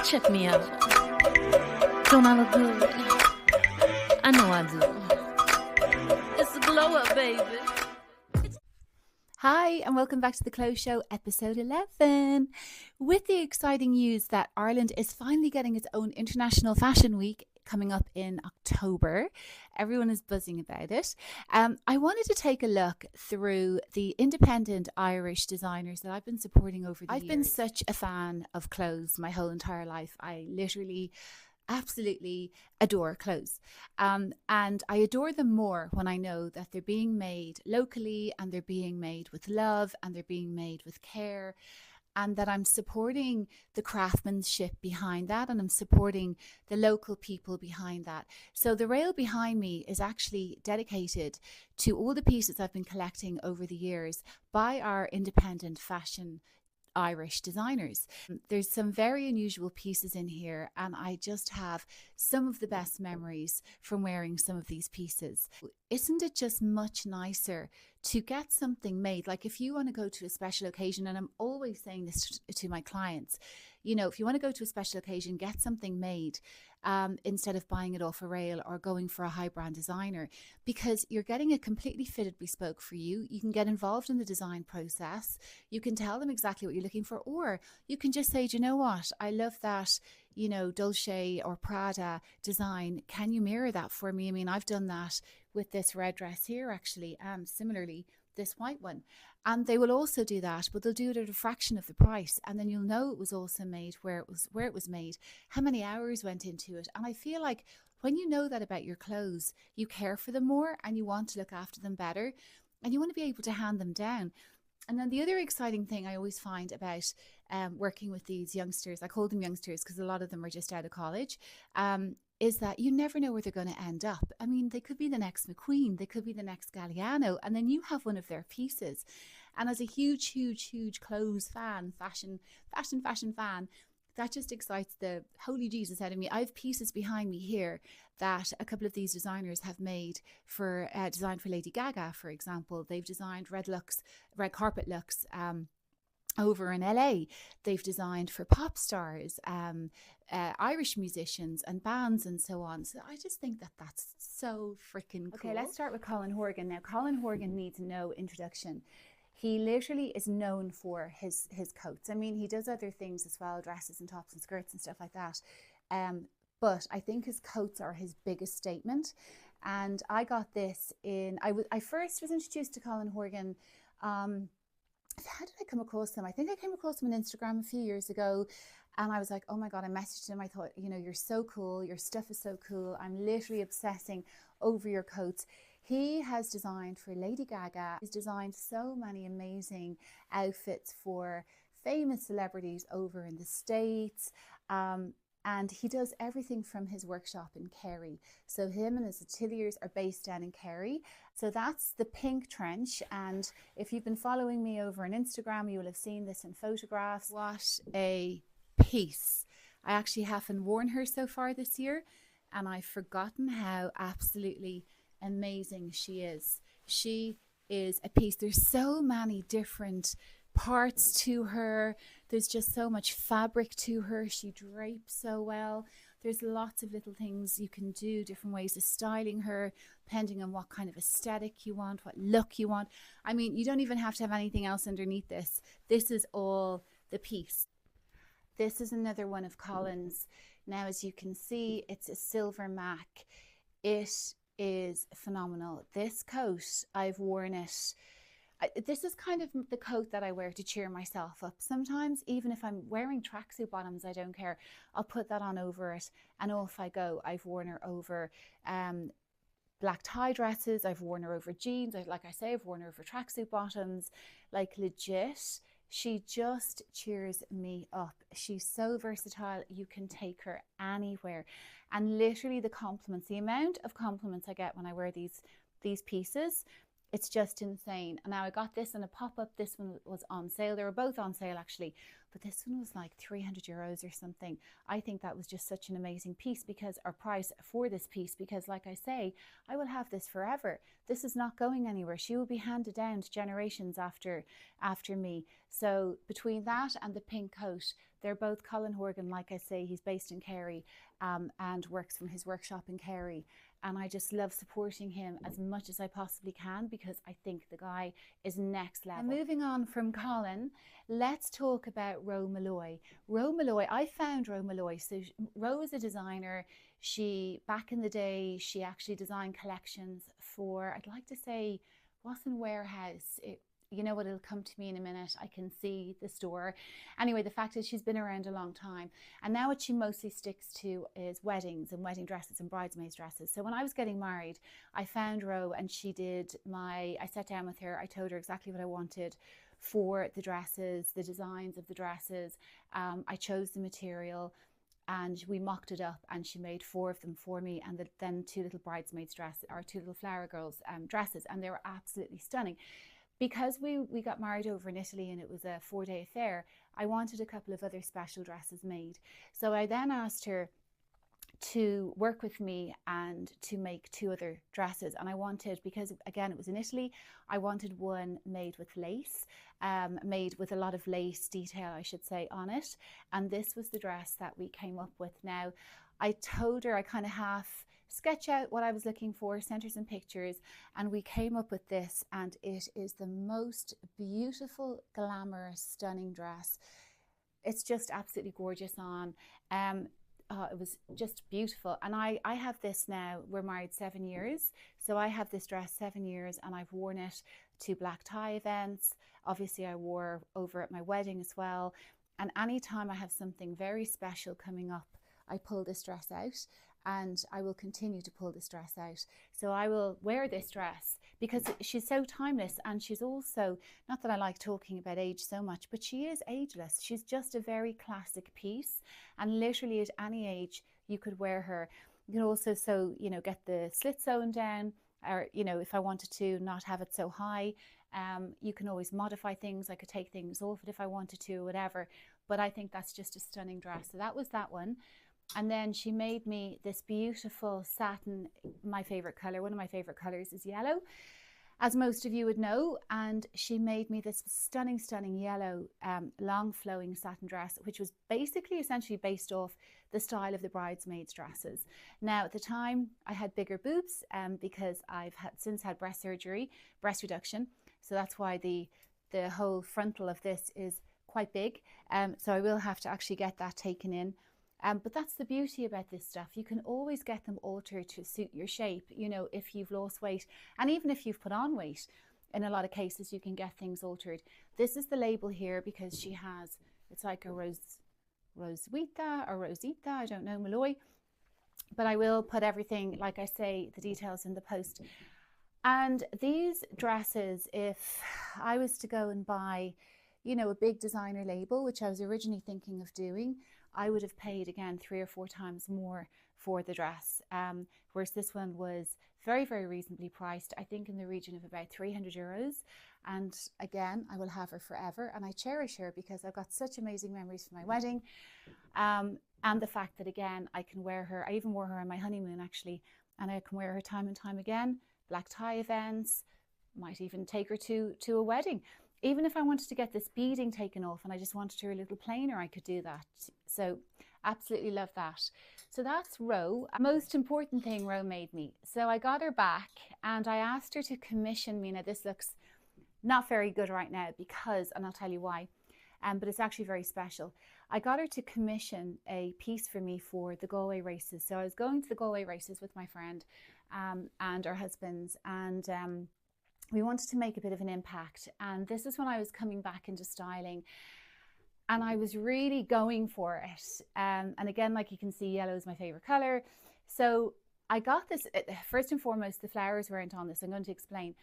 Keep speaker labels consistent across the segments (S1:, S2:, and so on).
S1: Check me out. Don't I look good? I know I do. It's a glow up, baby.
S2: Hi, and welcome back to the Clothes Show, episode 11. With the exciting news that Ireland is finally getting its own International Fashion Week coming up in October. Everyone is buzzing about it. I wanted to take a look through the independent Irish designers that I've been supporting over the years. I've been such a fan of clothes my whole entire life. I literally absolutely adore clothes, and I adore them more when I know that they're being made locally and they're being made with love and they're being made with care, and that I'm supporting the craftsmanship behind that and I'm supporting the local people behind that. So the rail behind me is actually dedicated to all the pieces I've been collecting over the years by our independent fashion Irish designers. There's some very unusual pieces in here, and I just have some of the best memories from wearing some of these pieces. Isn't it just much nicer to get something made? Like if you want to go to a special occasion, and I'm always saying this to my clients, you know, if you want to go to a special occasion, get something made instead of buying it off a rail or going for a high brand designer, because you're getting a completely fitted bespoke for you. You can get involved in the design process. You can tell them exactly what you're looking for, or you can just say, do you know what? I love that, you know, Dolce or Prada design. Can you mirror that for me? I mean, I've done that with this red dress here, actually, similarly, this white one. And they will also do that, but they'll do it at a fraction of the price. And then you'll know it was also made where it was made, how many hours went into it. And I feel like when you know that about your clothes, you care for them more and you want to look after them better and you want to be able to hand them down. And then the other exciting thing I always find about working with these youngsters, I call them youngsters because a lot of them are just out of college, is that you never know where they're going to end up. I mean, they could be the next McQueen, they could be the next Galliano, and then you have one of their pieces. And as a huge clothes fan, fashion fan, that just excites the holy Jesus out of me. I have pieces behind me here that a couple of these designers have made for designed for Lady Gaga, for example. They've designed red carpet looks over in LA. They've designed for pop stars, Irish musicians and bands and so on. So I just think that that's so freaking cool. Okay, let's start with Colin Horgan. Now, Colin Horgan needs no introduction. He literally is known for his coats. I mean, he does other things as well, dresses and tops and skirts and stuff like that. But I think his coats are his biggest statement. And I got this I first was introduced to Colin Horgan. How did I come across him? I think I came across him on Instagram a few years ago. And I was like, oh my God, I messaged him. I thought, you know, you're so cool. Your stuff is so cool. I'm literally obsessing over your coats. He has designed for Lady Gaga. He's designed so many amazing outfits for famous celebrities over in the States. And he does everything from his workshop in Kerry. So him and his ateliers are based down in Kerry. So that's the pink trench. And if you've been following me over on Instagram, you will have seen this in photographs. What a piece. I actually haven't worn her so far this year, and I've forgotten how absolutely amazing she is. She is a piece. There's so many different parts to her. There's just so much fabric to her. She drapes so well. There's lots of little things you can do, different ways of styling her, depending on what kind of aesthetic you want, what look you want. I mean, you don't even have to have anything else underneath this. This is all the piece. This is another one of Colin's. Now, as you can see, it's a silver MAC. It is phenomenal. This coat, I've worn it. This is kind of the coat that I wear to cheer myself up. Sometimes, even if I'm wearing tracksuit bottoms, I don't care. I'll put that on over it, and off I go. I've worn her over black tie dresses. I've worn her over jeans. Like I say, I've worn her over tracksuit bottoms. Like legit, she just cheers me up. She's so versatile. You can take her anywhere. And literally the compliments, the amount of compliments I get when I wear these pieces It's just insane. And now I got this in a pop-up. This one was on sale. They were both on sale actually, but this one was like €300 or something. I think that was just such an amazing piece, because our price for this piece, because like I say, I will have this forever. This is not going anywhere. She will be handed down to generations after me. So between that and the pink coat, they're both Colin Horgan. Like I say, he's based in Kerry and works from his workshop in Kerry. And I just love supporting him as much as I possibly can, because I think the guy is next level. And moving on from Colin, let's talk about Ro Malloy. Ro Malloy, I found Ro Malloy. So Ro is a designer. She, back in the day, she actually designed collections for, I'd like to say, Wasson Warehouse. You know what, it'll come to me in a minute. I can see the store. Anyway, the fact is she's been around a long time. And now what she mostly sticks to is weddings and wedding dresses and bridesmaids dresses. So when I was getting married, I found Ro, and she did I sat down with her. I told her exactly what I wanted for the dresses, the designs of the dresses. I chose the material, and we mocked it up, and she made 4 of them for me, and then 2 little bridesmaids dresses, or 2 little flower girls dresses, and they were absolutely stunning. Because we got married over in Italy and it was a 4-day affair, I wanted a couple of other special dresses made. So I then asked her to work with me and to make 2 other dresses. And I wanted, because again, it was in Italy, I wanted one made with lace, made with a lot of lace detail, I should say, on it. And this was the dress that we came up with. Now, I told her, I kind of half sketch out what I was looking for, sent her some pictures, and we came up with this, and it is the most beautiful, glamorous, stunning dress. It's just absolutely gorgeous on. It was just beautiful. And I have this now. We're married 7 years, so I have this dress 7 years, and I've worn it to black tie events. Obviously I wore over at my wedding as well, and anytime I have something very special coming up, I pull this dress out, and I will continue to pull this dress out. So I will wear this dress because she's so timeless, and she's also, not that I like talking about age so much, but she is ageless. She's just a very classic piece, and literally at any age you could wear her. You can also, get the slit sewn down, or, if I wanted to not have it so high, you can always modify things. I could take things off it if I wanted to, whatever. But I think that's just a stunning dress. So that was that one. And then she made me this beautiful satin, my favorite color. One of my favorite colors is yellow, as most of you would know. And she made me this stunning, stunning yellow, long flowing satin dress, which was basically essentially based off the style of the bridesmaids dresses. Now, at the time I had bigger boobs, because I've since had breast surgery, breast reduction. So that's why the whole frontal of this is quite big. So I will have to actually get that taken in. But that's the beauty about this stuff. You can always get them altered to suit your shape, if you've lost weight, and even if you've put on weight. In a lot of cases, you can get things altered. This is the label here, because she has, it's like a Roswitha or Rosita, I don't know, Malloy. But I will put everything, like I say, the details in the post. And these dresses, if I was to go and buy, a big designer label, which I was originally thinking of doing, I would have paid, again, 3 or 4 times more for the dress, whereas this one was very, very reasonably priced, I think in the region of about €300. And again, I will have her forever, and I cherish her because I've got such amazing memories from my wedding, and the fact that, again, I can wear her. I even wore her on my honeymoon, actually, and I can wear her time and time again, black tie events, might even take her to a wedding. Even if I wanted to get this beading taken off and I just wanted her a little plainer, I could do that. So absolutely love that. So that's Ro. Most important thing Ro made me. So I got her back and I asked her to commission me. Now this looks not very good right now because, and I'll tell you why, but it's actually very special. I got her to commission a piece for me for the Galway races. So I was going to the Galway races with my friend and our husbands, and we wanted to make a bit of an impact. And this is when I was coming back into styling, and I was really going for it. And again, like you can see, yellow is my favorite color. So I got this, first and foremost, the flowers weren't on this. I'm going to explain.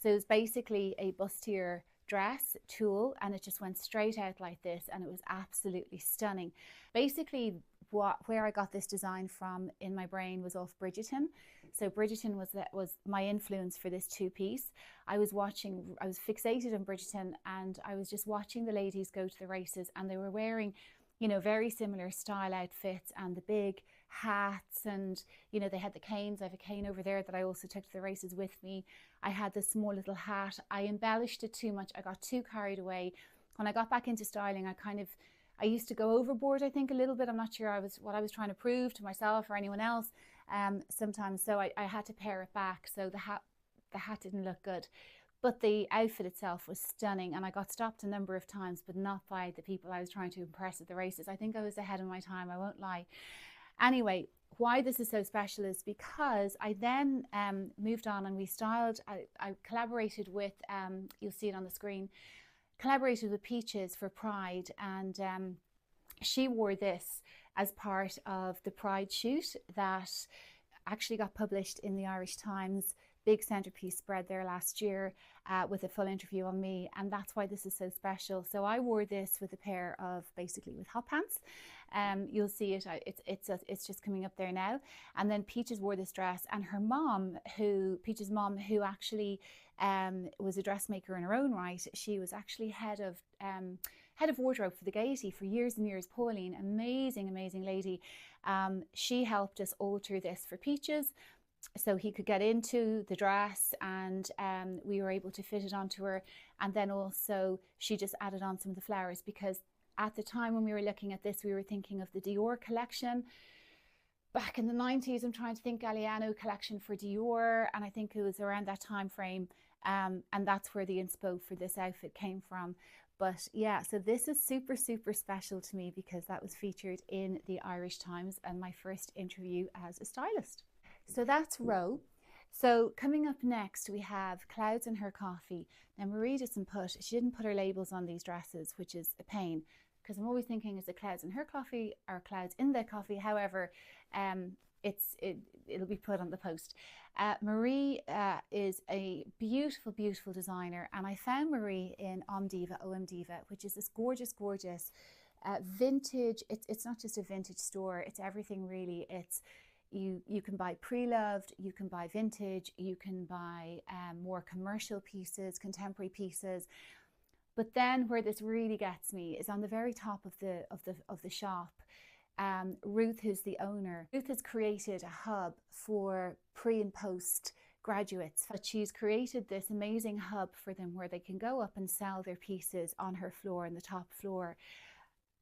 S2: So it was basically a bustier dress tulle, and it just went straight out like this, and it was absolutely stunning. Basically, where I got this design from in my brain was off Bridgerton. So Bridgerton was my influence for this two-piece. I was fixated on Bridgerton, and I was just watching the ladies go to the races, and they were wearing, you know, very similar style outfits and the big hats, and, you know, they had the canes. I have a cane over there that I also took to the races with me. I had this small little hat. I embellished it too much. I got too carried away. When I got back into styling, I used to go overboard, I think, a little bit. I'm not sure what I was trying to prove to myself or anyone else sometimes. So I had to pare it back. So the hat didn't look good. But the outfit itself was stunning, and I got stopped a number of times, but not by the people I was trying to impress at the races. I think I was ahead of my time, I won't lie. Anyway, why this is so special is because I then moved on, and we styled, I collaborated with, you'll see it on the screen, collaborated with Peaches for Pride, and she wore this as part of the Pride shoot that actually got published in the Irish Times. Big centerpiece spread there last year with a full interview on me, and that's why this is so special. So I wore this with a pair of, basically with hot pants. You'll see it, it's just coming up there now. And then Peaches wore this dress, and her mom, Peaches' mom, who actually was a dressmaker in her own right, she was actually head of wardrobe for the Gaiety for years and years. Pauline, amazing lady. She helped us alter this for Peaches, so he could get into the dress, and we were able to fit it onto her. And then also she just added on some of the flowers, because at the time when we were looking at this, we were thinking of the Dior collection back in the 90s. I'm trying to think, Galliano collection for Dior, and I think it was around that time frame, and that's where the inspo for this outfit came from. But yeah, so this is super special to me, because that was featured in the Irish Times and my first interview as a stylist. So that's Row. So coming up next, we have Clouds in Her Coffee. Now Marie she didn't put her labels on these dresses, which is a pain, because I'm always thinking, is it Clouds in Her Coffee or Clouds in the Coffee? However, it'll be put on the post. Marie is a beautiful designer, and I found Marie in OM Diva, which is this gorgeous vintage. It's not just a vintage store, it's everything really. It's you can buy pre-loved, you can buy vintage, you can buy more commercial pieces, contemporary pieces. But then where this really gets me is on the very top of the shop. Ruth, who's the owner, Ruth has created a hub for pre and post graduates. But she's created this amazing hub for them where they can go up and sell their pieces on her floor, on the top floor.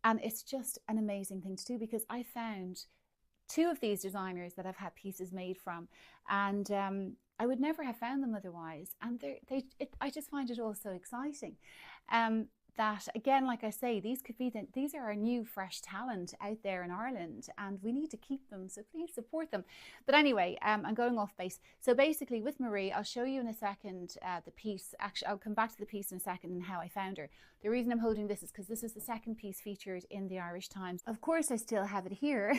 S2: And it's just an amazing thing to do, because I found two of these designers that I've had pieces made from, and I would never have found them otherwise. And I just find it all so exciting. That again, like I say, these are our new fresh talent out there in Ireland, and we need to keep them, so please support them. But anyway, I'm going off base. So basically with Marie, I'll show you in a second the piece. Actually, I'll come back to the piece in a second and how I found her. The reason I'm holding this is because this is the second piece featured in the Irish Times. Of course, I still have it here.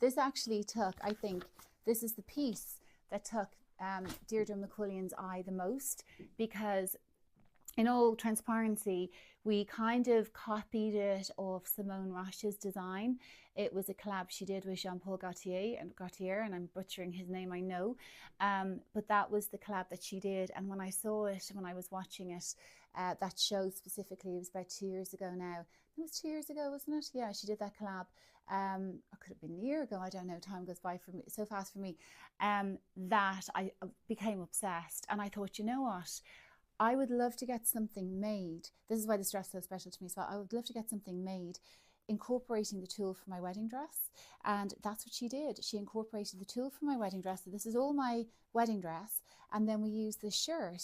S2: This actually took, I think, this is the piece that took Deirdre McCullion's eye the most, because in all transparency, we kind of copied it off Simone Roche's design. It was a collab she did with Jean-Paul Gaultier, and I'm butchering his name, I know. But that was the collab that she did. And when I saw it, when I was watching it, that show specifically, it was about 2 years ago now. It was 2 years ago, wasn't it? Yeah, she did that collab. Or could have been a year ago, I don't know, time goes by for me so fast for me. That I became obsessed, and I thought, you know what? I would love to get something made. This is why this dress is so special to me as well. I would love to get something made incorporating the tulle for my wedding dress. And that's what she did. She incorporated the tulle for my wedding dress. So this is all my wedding dress. And then we used the shirt.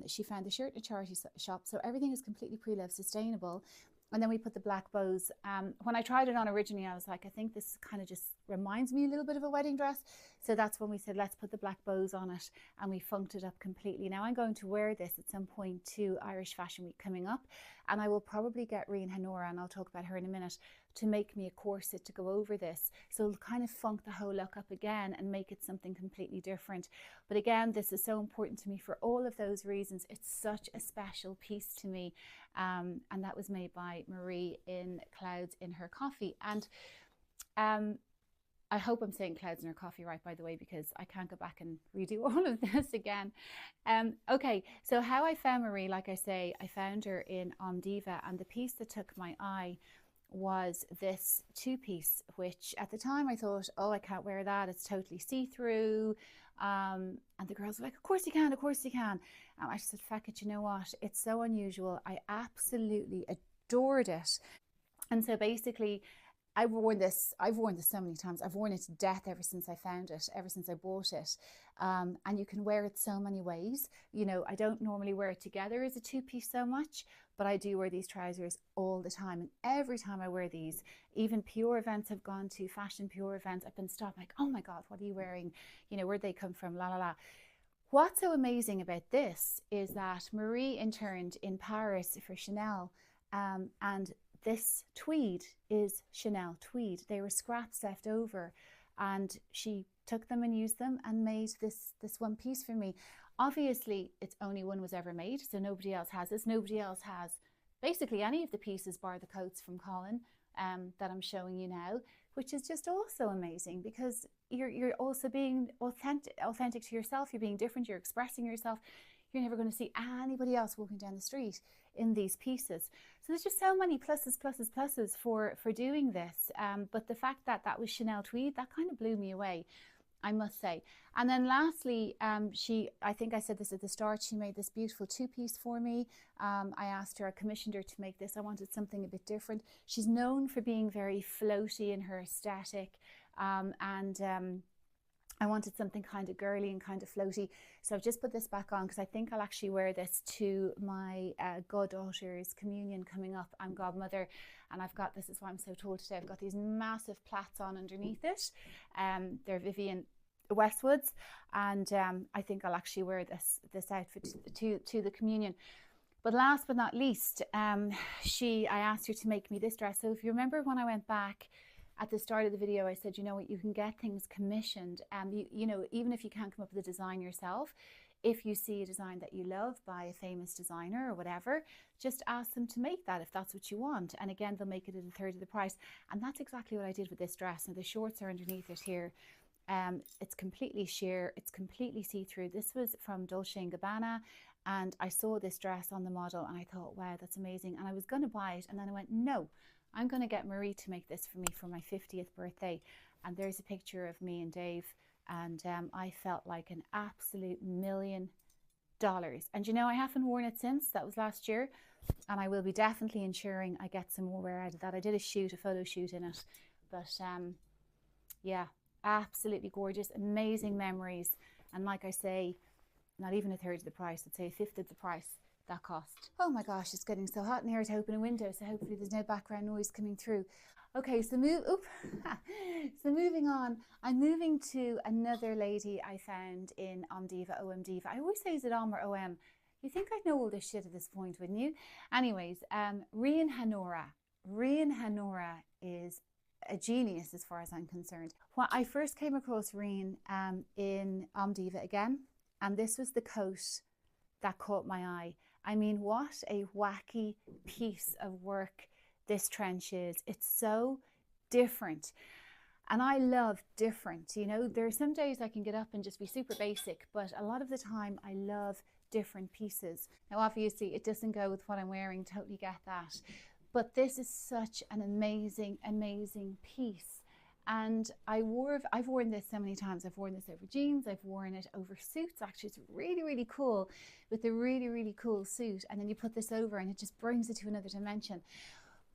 S2: She found the shirt in a charity shop. So everything is completely pre-loved, sustainable. And then we put the black bows. When I tried it on originally, I was like, I think this kind of just reminds me a little bit of a wedding dress. So that's when we said, let's put the black bows on it. And we funked it up completely. Now I'm going to wear this at some point to Irish Fashion Week coming up. And I will probably get Rian Hanora, and I'll talk about her in a minute, to make me a corset to go over this. So it'll kind of funk the whole look up again and make it something completely different. But again, this is so important to me for all of those reasons. It's such a special piece to me. And that was made by Marie in Clouds in Her Coffee. And I hope I'm saying clouds in her coffee right, by the way, because I can't go back and redo all of this again. Okay, so how I found Marie, like I say, I found her in Omdiva, and the piece that took my eye was this two-piece, which at the time I thought, oh, I can't wear that, it's totally see-through. And the girls were like, of course you can, of course you can. And I just said, fuck it, you know what, it's so unusual. I absolutely adored it. And so basically I've worn this so many times. I've worn it to death ever since I found it, ever since I bought it. And you can wear it so many ways. You know, I don't normally wear it together as a two-piece so much, but I do wear these trousers all the time. And every time I wear these, even pure events I've gone to, fashion pure events, I've been stopped like, oh my God, what are you wearing? You know, where'd they come from? La, la, la. What's so amazing about this is that Marie interned in Paris for Chanel, and this tweed is Chanel tweed. They were scraps left over, and she took them and used them and made this one piece for me. Obviously, it's only one was ever made, so nobody else has this. Nobody else has basically any of the pieces bar the coats from Colin that I'm showing you now, which is just also amazing because you're also being authentic to yourself. You're being different. You're expressing yourself. You're never going to see anybody else walking down the street in these pieces. So there's just so many pluses for doing this. But the fact that that was Chanel tweed, that kind of blew me away, I must say. And then lastly, I think I said this at the start, she made this beautiful two-piece for me. I asked her, I commissioned her to make this. I wanted something a bit different. She's known for being very floaty in her aesthetic. I wanted something kind of girly and kind of floaty. So I've just put this back on because I think I'll actually wear this to my goddaughter's communion coming up. I'm godmother, and I've got, this is why I'm so tall today, I've got these massive plaits on underneath it. They're Vivienne Westwoods, and I think I'll actually wear this outfit to the communion. But last but not least, I asked her to make me this dress. So if you remember when I went back at the start of the video, I said, you know what, you can get things commissioned. You know, even if you can't come up with a design yourself, if you see a design that you love by a famous designer or whatever, just ask them to make that if that's what you want. And again, they'll make it at a third of the price. And that's exactly what I did with this dress. Now the shorts are underneath it here. It's completely sheer, it's completely see-through. This was from Dolce & Gabbana, and I saw this dress on the model and I thought, wow, that's amazing. And I was going to buy it, and then I went, no, I'm going to get Marie to make this for me for my 50th birthday. And there's a picture of me and Dave, and I felt like an absolute $1 million. And you know, I haven't worn it since. That was last year, and I will be definitely ensuring I get some more wear out of that. I did a photo shoot in it, but yeah, absolutely gorgeous, amazing memories. And like I say, not even a third of the price. I'd say a fifth of the price that cost. Oh my gosh, it's getting so hot in here to open a window, so hopefully there's no background noise coming through. Okay, so moving on, I'm moving to another lady I found in Omdiva, OMDiva. I always say, is it Om or OM? You think I'd know all this shit at this point, wouldn't you? Anyways, Rian Hanora. Rian Hanora is a genius as far as I'm concerned. When I first came across Rian in Omdiva again, and this was the coat that caught my eye. I mean, what a wacky piece of work this trench is. It's so different. And I love different. You know, there are some days I can get up and just be super basic, but a lot of the time I love different pieces. Now, obviously, it doesn't go with what I'm wearing, totally get that. But this is such an amazing, amazing piece. And I've worn this so many times. I've worn this over jeans, I've worn it over suits. Actually, it's really, really cool with a really, really cool suit. And then you put this over and it just brings it to another dimension.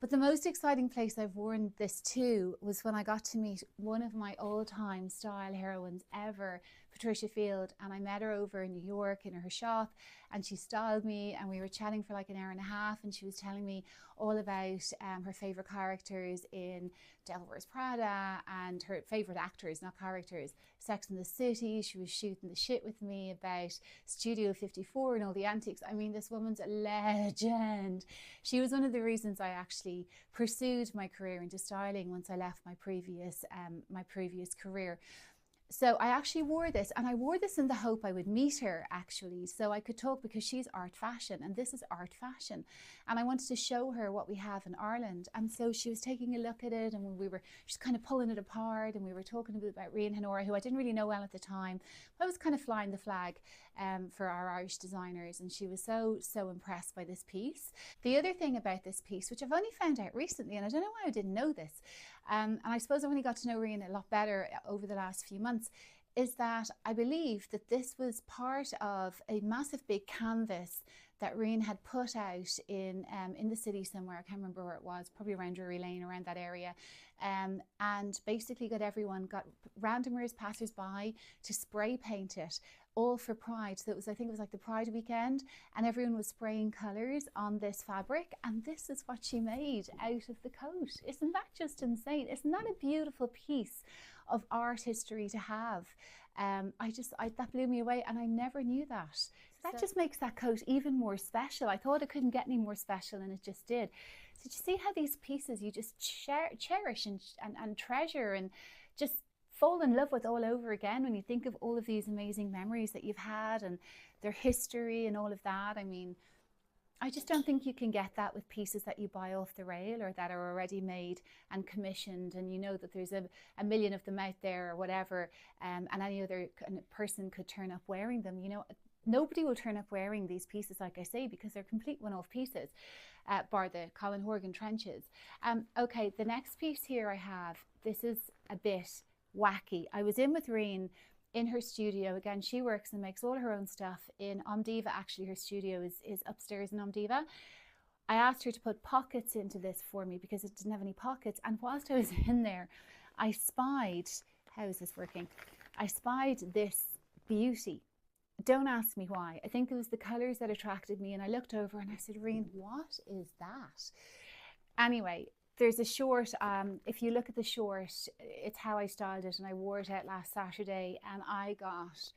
S2: But the most exciting place I've worn this to was when I got to meet one of my all-time style heroines ever, Patricia Field, and I met her over in New York in her shop, and she styled me, and we were chatting for like an hour and a half, and she was telling me all about her favorite characters in Devil Wears Prada, and her favorite actors, not characters, Sex and the City. She was shooting the shit with me about Studio 54 and all the antiques. I mean, this woman's a legend. She was one of the reasons I actually pursued my career into styling once I left my previous career. So I actually wore this, and I wore this in the hope I would meet her actually, so I could talk, because she's art fashion and this is art fashion, and I wanted to show her what we have in Ireland. And so she was taking a look at it, and we were just kind of pulling it apart, and we were talking a bit about Rian Honora, who I didn't really know well at the time. I was kind of flying the flag for our Irish designers, and she was so impressed by this piece. The other thing about this piece, which I've only found out recently, and I don't know why I didn't know this, and I suppose I've only got to know Rian a lot better over the last few months, is that I believe that this was part of a massive big canvas that Rian had put out in the city somewhere. I can't remember where it was, probably around Drury Lane, around that area, and basically got randomers, passers-by, to spray paint it, all for Pride. So it was, I think it was like the Pride weekend, and everyone was spraying colours on this fabric, and this is what she made out of the coat. Isn't that just insane? Isn't that a beautiful piece of art history to have? That blew me away, and I never knew that. So that just makes that coat even more special. I thought it couldn't get any more special, and it just did. So you see how these pieces you just cherish and treasure, and just fall in love with all over again when you think of all of these amazing memories that you've had and their history and all of that. I mean, I just don't think you can get that with pieces that you buy off the rail, or that are already made and commissioned, and you know that there's a million of them out there or whatever, and any other person could turn up wearing them. You know, nobody will turn up wearing these pieces, like I say, because they're complete one-off pieces, bar the Colin Horgan trenches. Okay, the next piece here I have, this is a bit wacky. I was in with Rian in her studio. Again, she works and makes all her own stuff in Omdiva. Actually, her studio is upstairs in Omdiva. I asked her to put pockets into this for me because it didn't have any pockets. And whilst I was in there, I spied, how is this working? I spied this beauty. Don't ask me why. I think it was the colours that attracted me. And I looked over and I said, Rian, what is that? Anyway, there's a short, if you look at the short, it's how I styled it, and I wore it out last Saturday, and I got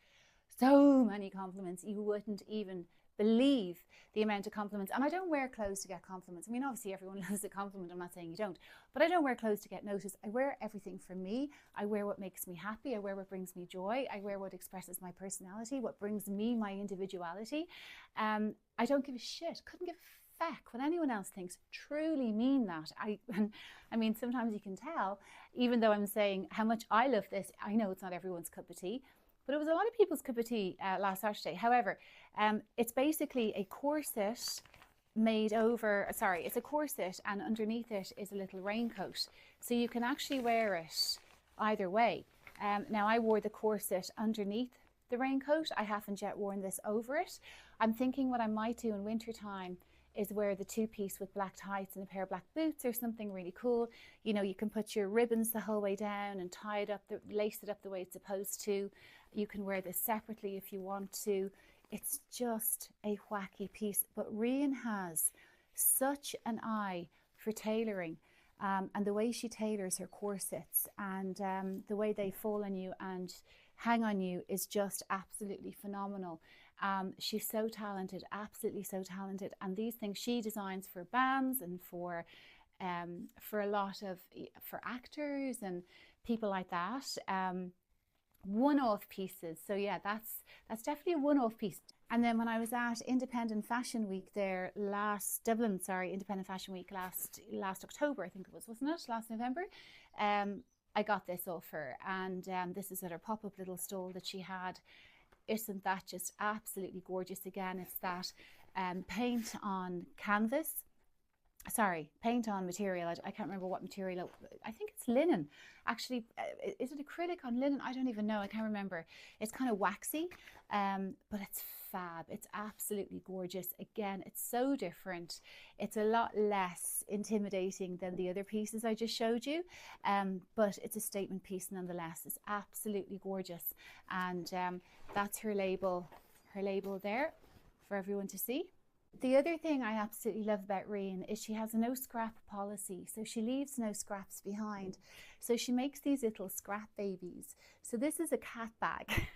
S2: so many compliments. You wouldn't even believe the amount of compliments. And I don't wear clothes to get compliments. I mean, obviously everyone loves a compliment. I'm not saying you don't, but I don't wear clothes to get noticed. I wear everything for me. I wear what makes me happy. I wear what brings me joy. I wear what expresses my personality, what brings me my individuality. I don't give a shit. Couldn't give a when anyone else thinks. Truly mean that. I mean, sometimes you can tell, even though I'm saying how much I love this, I know it's not everyone's cup of tea, but it was a lot of people's cup of tea last Saturday. However, it's basically a corset made over, sorry, it's a corset, and underneath it is a little raincoat. So you can actually wear it either way. Now I wore the corset underneath the raincoat. I haven't yet worn this over it. I'm thinking what I might do in winter time is wear the two-piece with black tights and a pair of black boots, or something really cool. You know, you can put your ribbons the whole way down and tie it up, lace it up the way it's supposed to. You can wear this separately if you want to. It's just a wacky piece. But Rian has such an eye for tailoring, and the way she tailors her corsets, and the way they fall on you and hang on you is just absolutely phenomenal. She's so talented, absolutely so talented. And these things she designs for bands and for a lot of, for actors and people like that. One-off pieces. So yeah, that's definitely a one-off piece. And then when I was at Independent Fashion Week there Independent Fashion Week last October, I think it was, wasn't it? Last November. I got this off her, and this is at her pop-up little stall that she had. Isn't that just absolutely gorgeous? Again, it's that paint on canvas, sorry, paint on material. I can't remember what material. I think it's linen. Actually, is it acrylic on linen? I don't even know. I can't remember. It's kind of waxy, but it's fab. It's absolutely gorgeous. Again, it's so different. It's a lot less intimidating than the other pieces I just showed you, but it's a statement piece nonetheless. It's absolutely gorgeous, and that's her label there for everyone to see. The other thing I absolutely love about Rian is she has a no scrap policy. So she leaves no scraps behind. So she makes these little scrap babies. So this is a cat bag.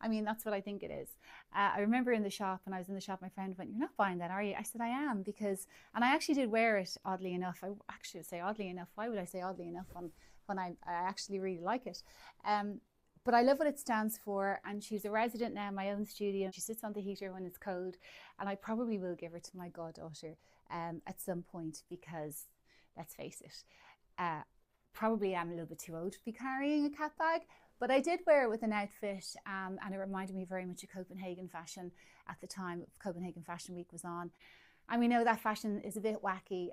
S2: I mean, that's what I think it is. I remember in the shop, when I was in the shop, my friend went, "You're not buying that, are you?" I said, "I am," because, and I actually did wear it, oddly enough. I actually would say oddly enough. Why would I say oddly enough when I actually really like it? But I love what it stands for, and she's a resident now in my own studio. She sits on the heater when it's cold, and I probably will give her to my goddaughter at some point, because let's face it, probably am a little bit too old to be carrying a cat bag. But I did wear it with an outfit, and it reminded me very much of Copenhagen fashion at the time Copenhagen Fashion Week was on. And we know that fashion is a bit wacky,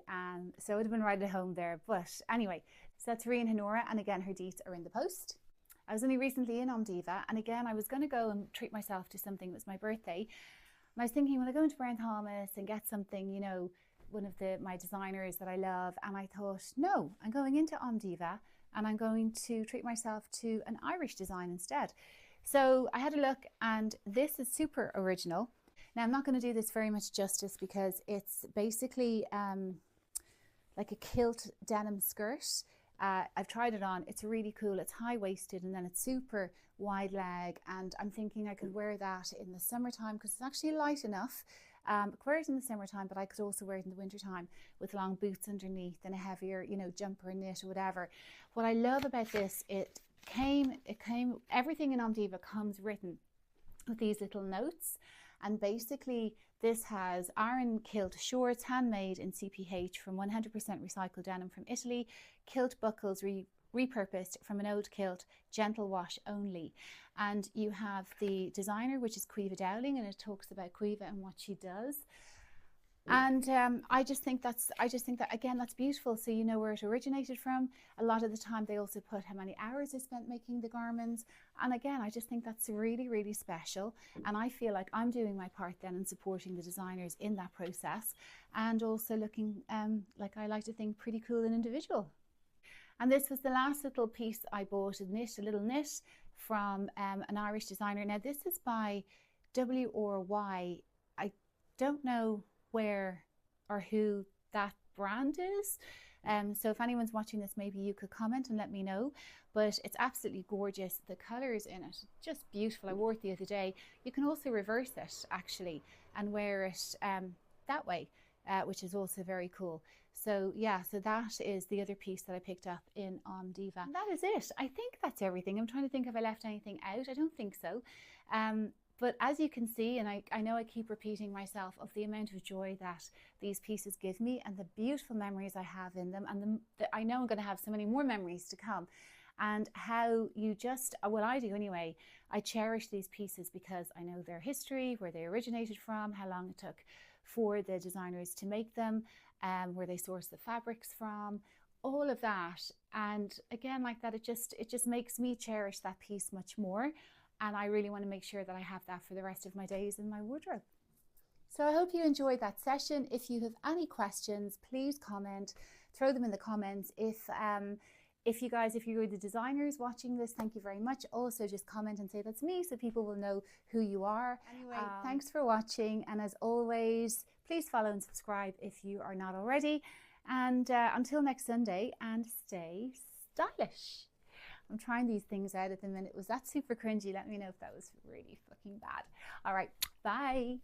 S2: so it would have been right at home there. But anyway, so that's Rhea and Honora, and again, her deets are in the post. I was only recently in Omdiva, and again, I was going to go and treat myself to something. It was my birthday, and I was thinking, will I go into Brown Thomas and get something, you know, one of my designers that I love? And I thought, no, I'm going into Omdiva, and I'm going to treat myself to an Irish design instead. So I had a look, and this is super original. Now, I'm not going to do this very much justice, because it's basically like a kilt denim skirt. I've tried it on. It's really cool. It's high-waisted, and then it's super wide leg, and I'm thinking I could wear that in the summertime, because it's actually light enough. I could wear it in the summertime, but I could also wear it in the wintertime with long boots underneath and a heavier, you know, jumper and knit or whatever. What I love about this, everything in Omdiva comes written with these little notes. And basically this has Aran kilt shorts, handmade in CPH from 100% recycled denim from Italy, kilt buckles repurposed from an old kilt, gentle wash only. And you have the designer, which is Caoimhe Dowling, and it talks about Caoimhe and what she does. And I just think that again, that's beautiful. So you know where it originated from. A lot of the time they also put how many hours they spent making the garments. And again, I just think that's really, really special. And I feel like I'm doing my part then in supporting the designers in that process, and also looking like I like to think pretty cool and individual. And this was the last little piece I bought, a little knit from an Irish designer. Now this is by W-R-Y. I don't know where or who that brand is, so if anyone's watching this, maybe you could comment and let me know. But it's absolutely gorgeous. The colors in it, just beautiful. I wore it the other day. You can also reverse it actually and wear it that way, which is also very cool. So yeah, so that is the other piece that I picked up in Omdiva. And that is it. I think that's everything. I'm trying to think if I left anything out. I don't think so. But as you can see, and I know I keep repeating myself, of the amount of joy that these pieces give me and the beautiful memories I have in them, and I know I'm going to have so many more memories to come, and how you just, well, I do anyway, I cherish these pieces because I know their history, where they originated from, how long it took for the designers to make them, where they source the fabrics from, all of that. And again, like that, it just makes me cherish that piece much more. And I really want to make sure that I have that for the rest of my days in my wardrobe. So I hope you enjoyed that session. If you have any questions, please comment, throw them in the comments. If you're the designers watching this, thank you very much. Also, just comment and say that's me, so people will know who you are. Anyway, thanks for watching. And as always, please follow and subscribe if you are not already. And until next Sunday, and stay stylish. I'm trying these things out at the minute. Was that super cringy? Let me know if that was really fucking bad. All right, bye.